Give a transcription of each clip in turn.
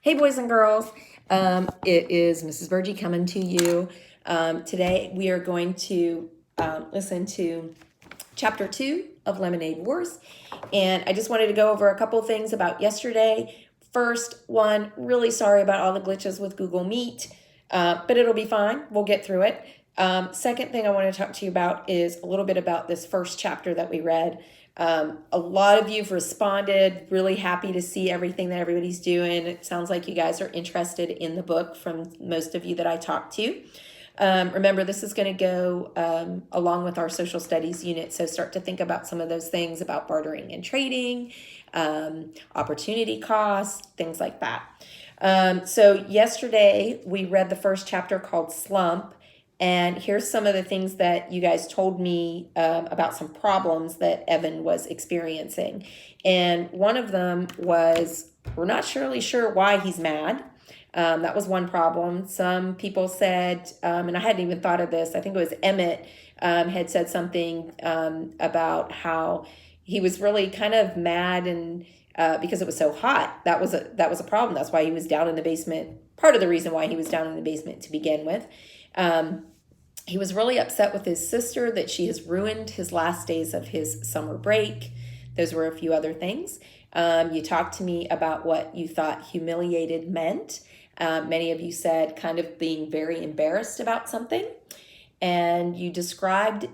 Hey, boys and girls. It is Mrs. Virgie coming to you. Today, we are going to listen to chapter 2 of Lemonade Wars. And I just wanted to go over a couple things about yesterday. First one, really sorry about all the glitches with Google Meet, but it'll be fine. We'll get through it. Second thing I want to talk to you about is a little bit about this first chapter that we read. A lot of you've responded, really happy to see everything that everybody's doing. It sounds like you guys are interested in the book from most of you that I talked to. Remember, this is going to go along with our social studies unit, so start to think about some of those things about bartering and trading, opportunity cost, things like that. So yesterday we read the first chapter called Slump. And here's some of the things that you guys told me about some problems that Evan was experiencing. And one of them was, we're not really sure why he's mad. That was one problem. Some people said, and I hadn't even thought of this, I think it was Emmett had said something about how he was really kind of mad and because it was so hot. That was a problem. That's why he was down in the basement. Part of the reason why he was down in the basement to begin with. He was really upset with his sister that she has ruined his last days of his summer break. Those were a few other things. You talked to me about what you thought humiliated meant. Many of you said kind of being very embarrassed about something. And you described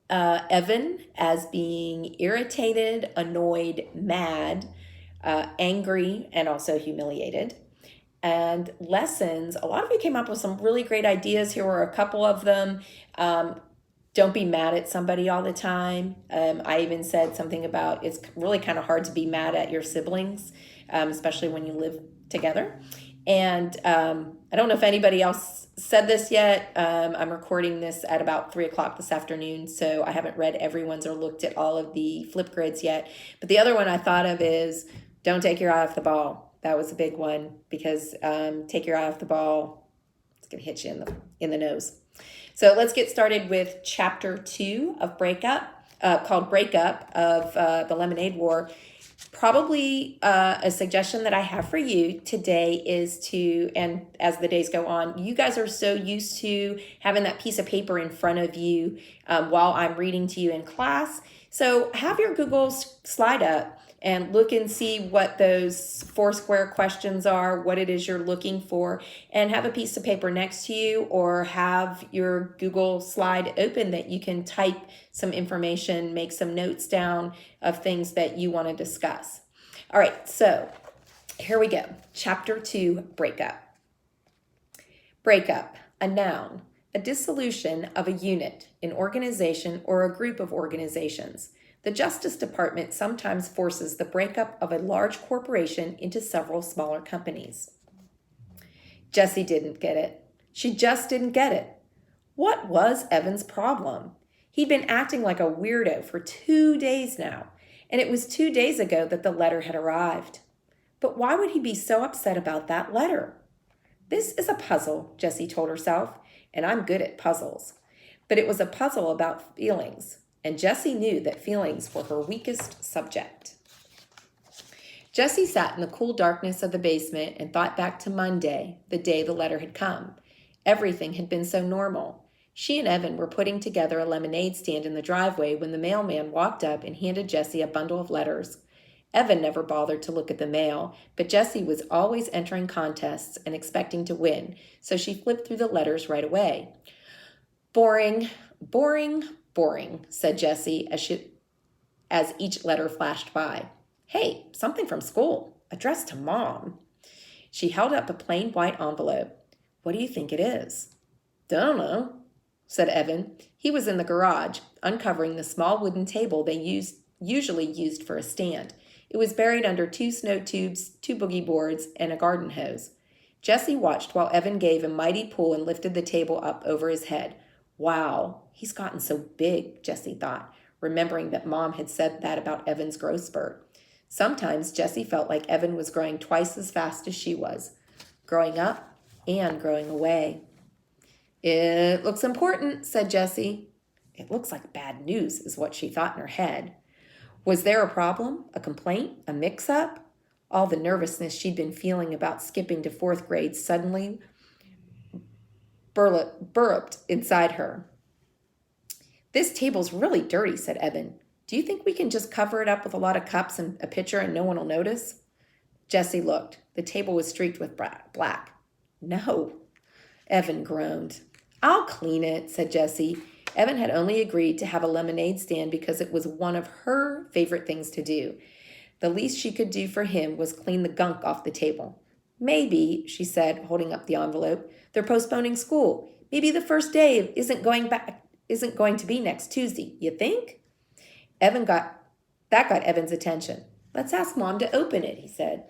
Evan as being irritated, annoyed, mad, angry, and also humiliated. And lessons, a lot of you came up with some really great ideas. Here were a couple of them. Don't be mad at somebody all the time. I even said something about it's really kind of hard to be mad at your siblings, especially when you live together. And I don't know if anybody else said this yet. I'm recording this at about 3 o'clock this afternoon, so I haven't read everyone's or looked at all of the flip grids yet. But the other one I thought of is don't take your eye off the ball. That was a big one because take your eye off the ball, it's going to hit you in the nose. So let's get started with chapter 2 of Breakup, called Breakup of the Lemonade War. Probably a suggestion that I have for you today is to, and as the days go on, you guys are so used to having that piece of paper in front of you while I'm reading to you in class. So have your Google slide up and look and see what those 4 square questions are, what it is you're looking for, and have a piece of paper next to you or have your Google slide open that you can type some information, make some notes down of things that you want to discuss. All right, so here we go. Chapter 2, Breakup. Breakup, a noun, a dissolution of a unit, an organization, or a group of organizations. The Justice Department sometimes forces the breakup of a large corporation into several smaller companies. Jessie didn't get it. She just didn't get it. What was Evan's problem? He'd been acting like a weirdo for 2 days now, and it was 2 days ago that the letter had arrived. But why would he be so upset about that letter? This is a puzzle, Jessie told herself, and I'm good at puzzles. But it was a puzzle about feelings. And Jessie knew that feelings were her weakest subject. Jessie sat in the cool darkness of the basement and thought back to Monday, the day the letter had come. Everything had been so normal. She and Evan were putting together a lemonade stand in the driveway when the mailman walked up and handed Jessie a bundle of letters. Evan never bothered to look at the mail, but Jessie was always entering contests and expecting to win, so she flipped through the letters right away. Boring, boring, boring, said Jessie as each letter flashed by. Hey, something from school, addressed to Mom. She held up a plain white envelope. What do you think it is? Don't know, said Evan. He was in the garage, uncovering the small wooden table they usually used for a stand. It was buried under 2 snow tubes, 2 boogie boards, and a garden hose. Jessie watched while Evan gave a mighty pull and lifted the table up over his head. Wow, he's gotten so big, Jessie thought, remembering that Mom had said that about Evan's growth spurt. Sometimes Jessie felt like Evan was growing twice as fast as she was, growing up and growing away. It looks important, said Jessie. It looks like bad news, is what she thought in her head. Was there a problem, a complaint, a mix-up? All the nervousness she'd been feeling about skipping to 4th grade suddenly burped inside her. "This table's really dirty," said Evan. "Do you think we can just cover it up with a lot of cups and a pitcher and no one will notice?" Jessie looked. The table was streaked with black. "No," Evan groaned. "I'll clean it," said Jessie. Evan had only agreed to have a lemonade stand because it was one of her favorite things to do. The least she could do for him was clean the gunk off the table. "Maybe," she said, holding up the envelope, "they're postponing school. Maybe the first day isn't going to be next Tuesday. You think?" That got Evan's attention. "Let's ask Mom to open it," he said.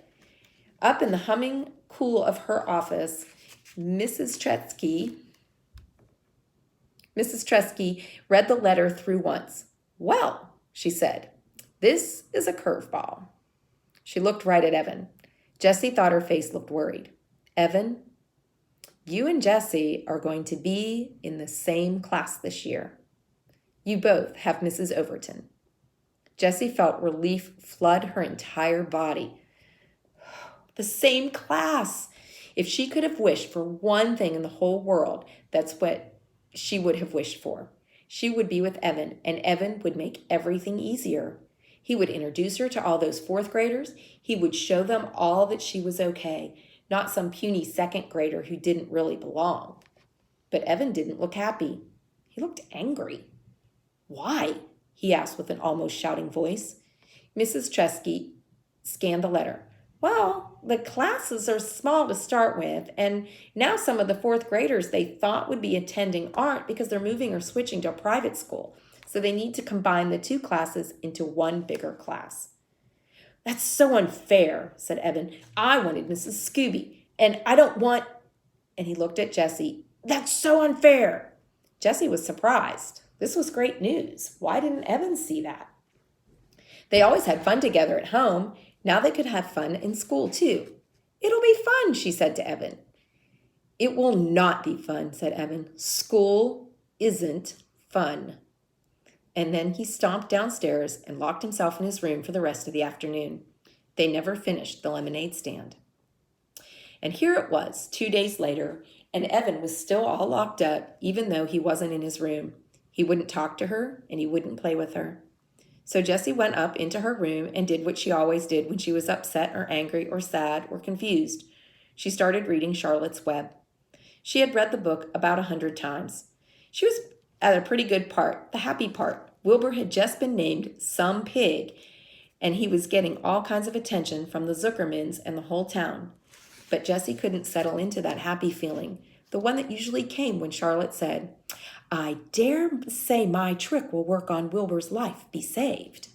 Up in the humming cool of her office, Mrs. Tresky read the letter through once. "Well," she said, "this is a curveball." She looked right at Evan. Jessie thought her face looked worried. "Evan, you and Jessie are going to be in the same class this year. You both have Mrs. Overton." Jessie felt relief flood her entire body. The same class! If she could have wished for one thing in the whole world, that's what she would have wished for. She would be with Evan, and Evan would make everything easier. He would introduce her to all those 4th graders. He would show them all that she was okay, not some puny 2nd grader who didn't really belong. But Evan didn't look happy. He looked angry. "Why?" he asked with an almost shouting voice. Mrs. Tresky scanned the letter. "Well, the classes are small to start with, and now some of the 4th graders they thought would be attending aren't because they're moving or switching to a private school. So they need to combine the 2 classes into one bigger class." "That's so unfair," said Evan. "I wanted Mrs. Scooby, and I don't want—" And he looked at Jessie. "That's so unfair." Jessie was surprised. This was great news. Why didn't Evan see that? They always had fun together at home. Now they could have fun in school, too. "It'll be fun," she said to Evan. "It will not be fun," said Evan. "School isn't fun." And then he stomped downstairs and locked himself in his room for the rest of the afternoon. They never finished the lemonade stand. And here it was, 2 days later, and Evan was still all locked up, even though he wasn't in his room. He wouldn't talk to her, and he wouldn't play with her. So Jessie went up into her room and did what she always did when she was upset or angry or sad or confused. She started reading Charlotte's Web. She had read the book about 100 times. She was at a pretty good part, the happy part. Wilbur had just been named some pig, and he was getting all kinds of attention from the Zuckermans and the whole town. But Jessie couldn't settle into that happy feeling, the one that usually came when Charlotte said, "I dare say my trick will work on Wilbur's life be saved."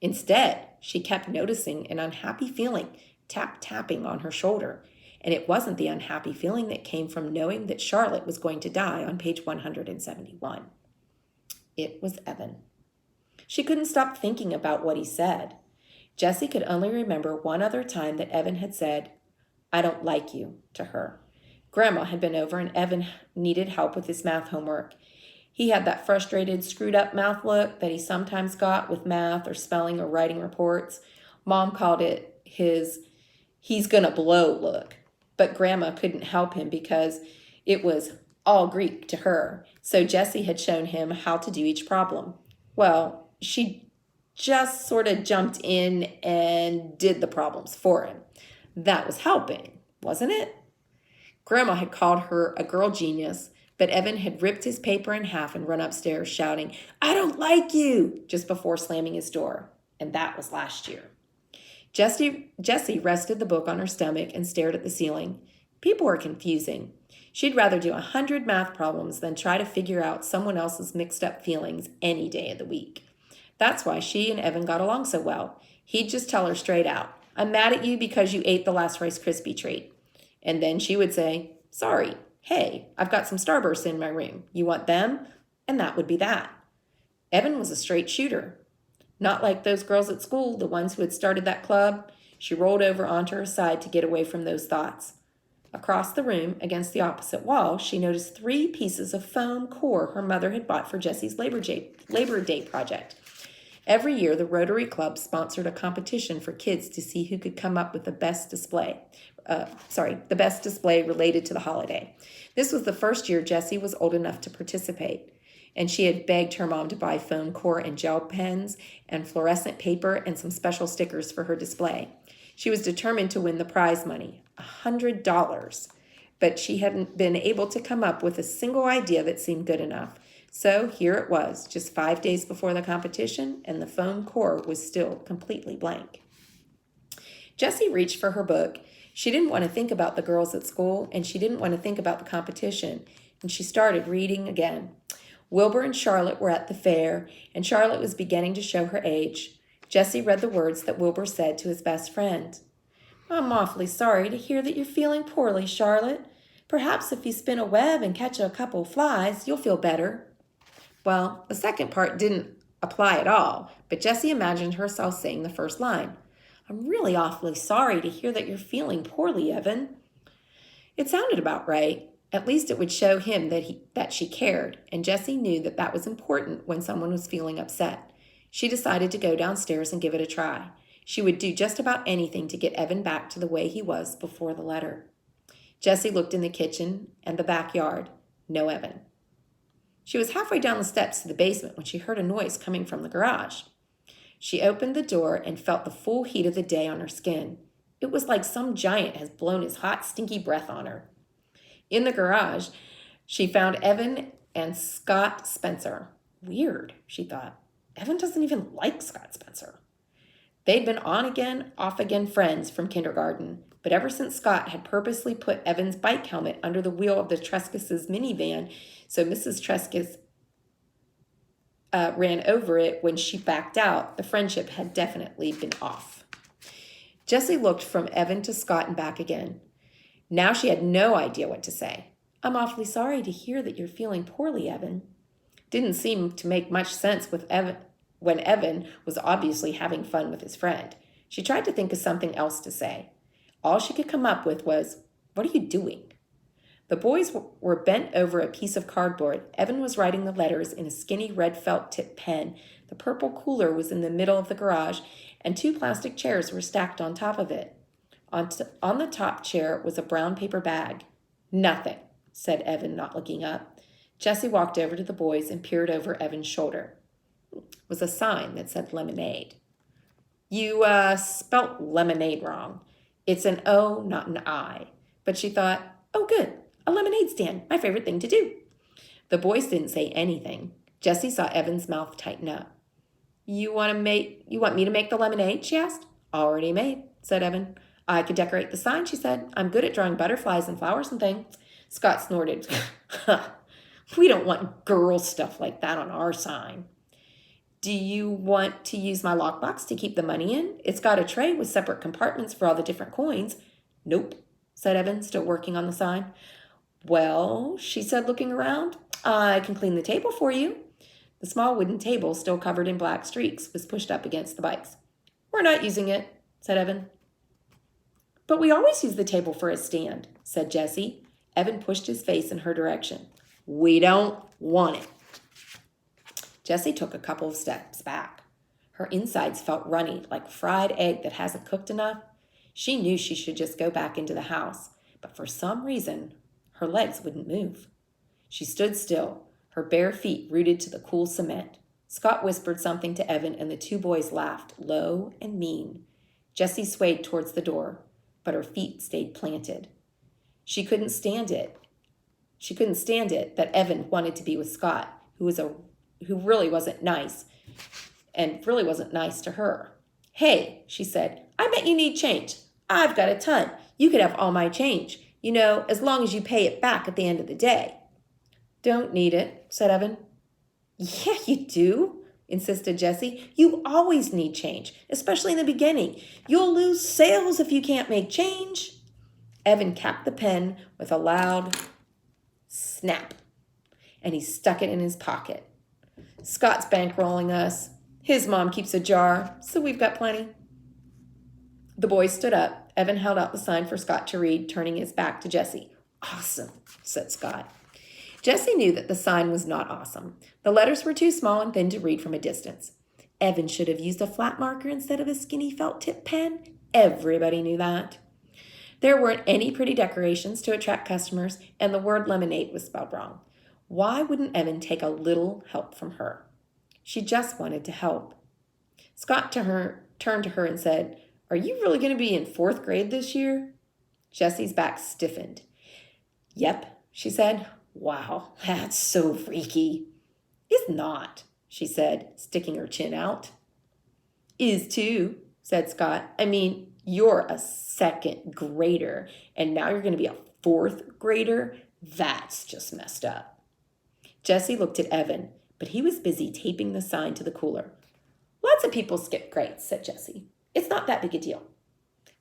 Instead, she kept noticing an unhappy feeling tapping on her shoulder, and it wasn't the unhappy feeling that came from knowing that Charlotte was going to die on page 171. It was Evan. She couldn't stop thinking about what he said. Jessie could only remember one other time that Evan had said, "I don't like you," to her. Grandma had been over and Evan needed help with his math homework. He had that frustrated, screwed-up mouth look that he sometimes got with math or spelling or writing reports. Mom called it his "he's gonna blow" look. But Grandma couldn't help him because it was all Greek to her. So Jessie had shown him how to do each problem. Well, she just sort of jumped in and did the problems for him. That was helping, wasn't it? Grandma had called her a girl genius, but Evan had ripped his paper in half and run upstairs shouting, "I don't like you," just before slamming his door. And that was last year. Jessie rested the book on her stomach and stared at the ceiling. People were confusing. She'd rather do 100 math problems than try to figure out someone else's mixed up feelings any day of the week. That's why she and Evan got along so well. He'd just tell her straight out, "I'm mad at you because you ate the last Rice Krispie treat." And then she would say, "Sorry, hey, I've got some Starbursts in my room. You want them?" And that would be that. Evan was a straight shooter. Not like those girls at school, the ones who had started that club. She rolled over onto her side to get away from those thoughts. Across the room, against the opposite wall, she noticed 3 pieces of foam core her mother had bought for Jessie's Labor Day project. Every year, the Rotary Club sponsored a competition for kids to see who could come up with the best display. The best display related to the holiday. This was the first year Jessie was old enough to participate, and she had begged her mom to buy foam core and gel pens and fluorescent paper and some special stickers for her display. She was determined to win the prize money, $100, but she hadn't been able to come up with a single idea that seemed good enough. So here it was, just 5 days before the competition, and the foam core was still completely blank. Jessie reached for her book. She didn't want to think about the girls at school, and she didn't want to think about the competition, and she started reading again. Wilbur and Charlotte were at the fair, and Charlotte was beginning to show her age. Jessie read the words that Wilbur said to his best friend. "I'm awfully sorry to hear that you're feeling poorly, Charlotte. Perhaps if you spin a web and catch a couple of flies, you'll feel better." Well, the second part didn't apply at all, but Jessie imagined herself saying the first line. "I'm really awfully sorry to hear that you're feeling poorly, Evan." It sounded about right. At least it would show him that she cared, and Jessie knew that that was important when someone was feeling upset. She decided to go downstairs and give it a try. She would do just about anything to get Evan back to the way he was before the letter. Jessie looked in the kitchen and the backyard. No Evan. She was halfway down the steps to the basement when she heard a noise coming from the garage. She opened the door and felt the full heat of the day on her skin. It was like some giant has blown his hot, stinky breath on her. In the garage, she found Evan and Scott Spencer. Weird, she thought. Evan doesn't even like Scott Spencer. They'd been on-again, off-again friends from kindergarten, but ever since Scott had purposely put Evan's bike helmet under the wheel of the Trescas' minivan so Mrs. Trescas ran over it when she backed out, the friendship had definitely been off. Jessie looked from Evan to Scott and back again. Now she had no idea what to say. "I'm awfully sorry to hear that you're feeling poorly, Evan." Didn't seem to make much sense with Evan when Evan was obviously having fun with his friend. She tried to think of something else to say. All she could come up with was, "What are you doing?" The boys were bent over a piece of cardboard. Evan was writing the letters in a skinny red felt tip pen. The purple cooler was in the middle of the garage, and 2 plastic chairs were stacked on top of it. On the top chair was a brown paper bag. "Nothing," said Evan, not looking up. Jessie walked over to the boys and peered over Evan's shoulder. It was a sign that said lemonade. "You spelt lemonade wrong. It's an O, not an I." But she thought, "Oh, good. A lemonade stand, my favorite thing to do." The boys didn't say anything. Jessie saw Evan's mouth tighten up. You want me to make the lemonade?" she asked. "Already made," said Evan. "I could decorate the sign," she said. "I'm good at drawing butterflies and flowers and things." Scott snorted. "We don't want girl stuff like that on our sign." "Do you want to use my lockbox to keep the money in? It's got a tray with separate compartments for all the different coins." "Nope," said Evan, still working on the sign. "Well," she said, looking around, "I can clean the table for you." The small wooden table, still covered in black streaks, was pushed up against the bikes. "We're not using it," said Evan. "But we always use the table for a stand," said Jessie. Evan pushed his face in her direction. "We don't want it." Jessie took a couple of steps back. Her insides felt runny, like fried egg that hasn't cooked enough. She knew she should just go back into the house, but for some reason, her legs wouldn't move. She stood still, her bare feet rooted to the cool cement. Scott whispered something to Evan, and the 2 boys laughed, low and mean. Jessie swayed towards the door, but her feet stayed planted. She couldn't stand it that Evan wanted to be with Scott, who really wasn't nice, and really wasn't nice to her. "Hey," she said, "I bet you need change. I've got a ton. You could have all my change, as long as you pay it back at the end of the day." "Don't need it," said Evan. "Yeah, you do," insisted Jessie. "You always need change, especially in the beginning. You'll lose sales if you can't make change." Evan capped the pen with a loud snap, and he stuck it in his pocket. "Scott's bankrolling us. His mom keeps a jar, so we've got plenty." The boys stood up. Evan held out the sign for Scott to read, turning his back to Jessie. "Awesome," said Scott. Jessie knew that the sign was not awesome. The letters were too small and thin to read from a distance. Evan should have used a flat marker instead of a skinny felt tip pen. Everybody knew that. There weren't any pretty decorations to attract customers, and the word lemonade was spelled wrong. Why wouldn't Evan take a little help from her? She just wanted to help. Scott turned to her and said, "Are you really going to be in 4th grade this year?" Jessie's back stiffened. "Yep," she said. "Wow, that's so freaky." "It's not," she said, sticking her chin out. "Is too," said Scott. "I mean, you're a 2nd grader, and now you're going to be a 4th grader? That's just messed up." Jessie looked at Evan, but he was busy taping the sign to the cooler. "Lots of people skip grades," said Jessie. "It's not that big a deal."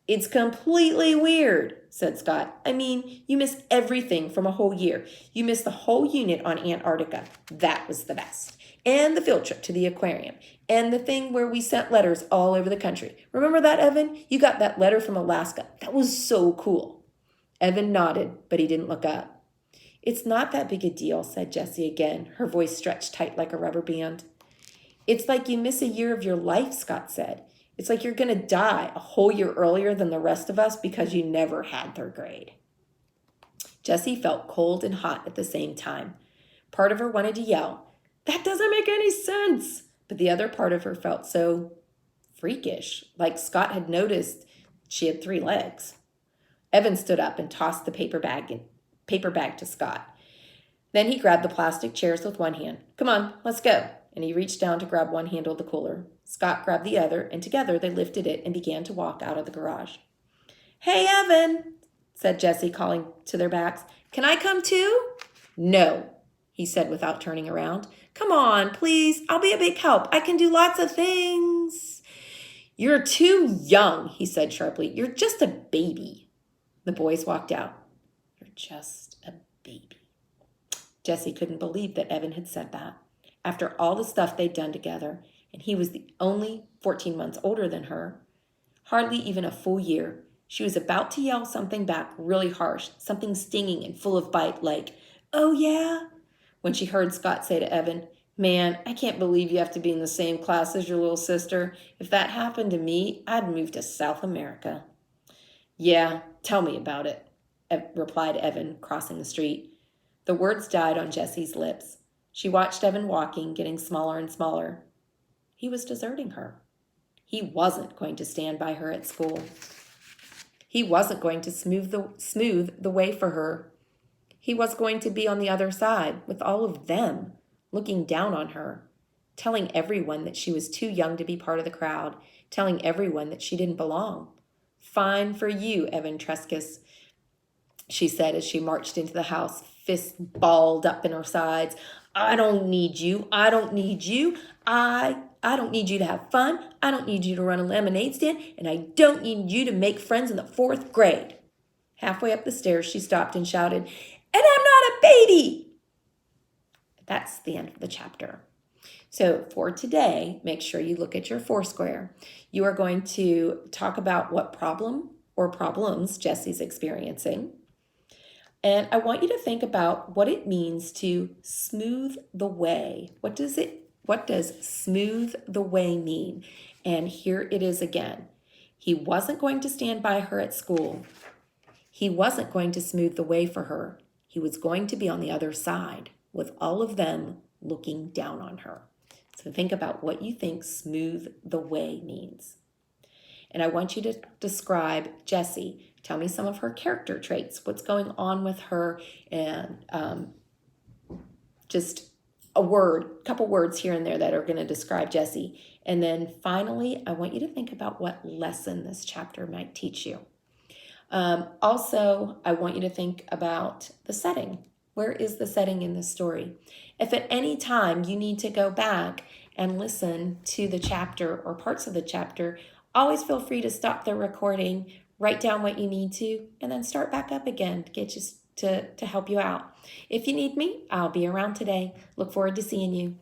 "It's completely weird," said Scott. "I mean, you miss everything from a whole year. You missed the whole unit on Antarctica. That was the best. And the field trip to the aquarium. And the thing where we sent letters all over the country. Remember that, Evan? You got that letter from Alaska. That was so cool." Evan nodded, but he didn't look up. "It's not that big a deal," said Jessie again, her voice stretched tight like a rubber band. "It's like you miss a year of your life," Scott said. "It's like you're going to die a whole year earlier than the rest of us because you never had 3rd grade." Jessie felt cold and hot at the same time. Part of her wanted to yell, "That doesn't make any sense!" But the other part of her felt so freakish, like Scott had noticed she had 3 legs. Evan stood up and tossed the paper bag to Scott. Then he grabbed the plastic chairs with one hand. "Come on, let's go." And he reached down to grab one handle of the cooler. Scott grabbed the other, and together they lifted it and began to walk out of the garage. "Hey, Evan," said Jessie, calling to their backs. "Can I come too?" "No," he said without turning around. "Come on, please. I'll be a big help. I can do lots of things." "You're too young," he said sharply. "You're just a baby." The boys walked out. "You're just a baby." Jessie couldn't believe that Evan had said that. After all the stuff they'd done together, and he was the only 14 months older than her, hardly even a full year, she was about to yell something back really harsh, something stinging and full of bite like, "Oh yeah?" when she heard Scott say to Evan, "Man, I can't believe you have to be in the same class as your little sister. If that happened to me, I'd move to South America." "Yeah, tell me about it," replied Evan, crossing the street. The words died on Jessie's lips. She watched Evan walking, getting smaller and smaller. He was deserting her. He wasn't going to stand by her at school. He wasn't going to smooth the way for her. He was going to be on the other side with all of them, looking down on her, telling everyone that she was too young to be part of the crowd, telling everyone that she didn't belong. "Fine for you, Evan Trescus," she said as she marched into the house, fists balled up in her sides. "I don't need you. I don't need you. I don't need you to have fun. I don't need you to run a lemonade stand. And I don't need you to make friends in the 4th grade. Halfway up the stairs, she stopped and shouted, "And I'm not a baby!" That's the end of the chapter. So for today, make sure you look at your Foursquare. You are going to talk about what problem or problems Jessie's experiencing. And I want you to think about what it means to smooth the way. What does smooth the way mean? And here it is again. He wasn't going to stand by her at school. He wasn't going to smooth the way for her. He was going to be on the other side with all of them looking down on her. So think about what you think smooth the way means. And I want you to describe Jessie. Tell me some of her character traits, what's going on with her, and just couple words here and there that are going to describe Jessie. And then finally, I want you to think about what lesson this chapter might teach you. Also, I want you to think about the setting. Where is the setting in this story? If at any time you need to go back and listen to the chapter or parts of the chapter, always feel free to stop the recording, write down what you need to, and then start back up again to get you to help you out. If you need me, I'll be around today. Look forward to seeing you.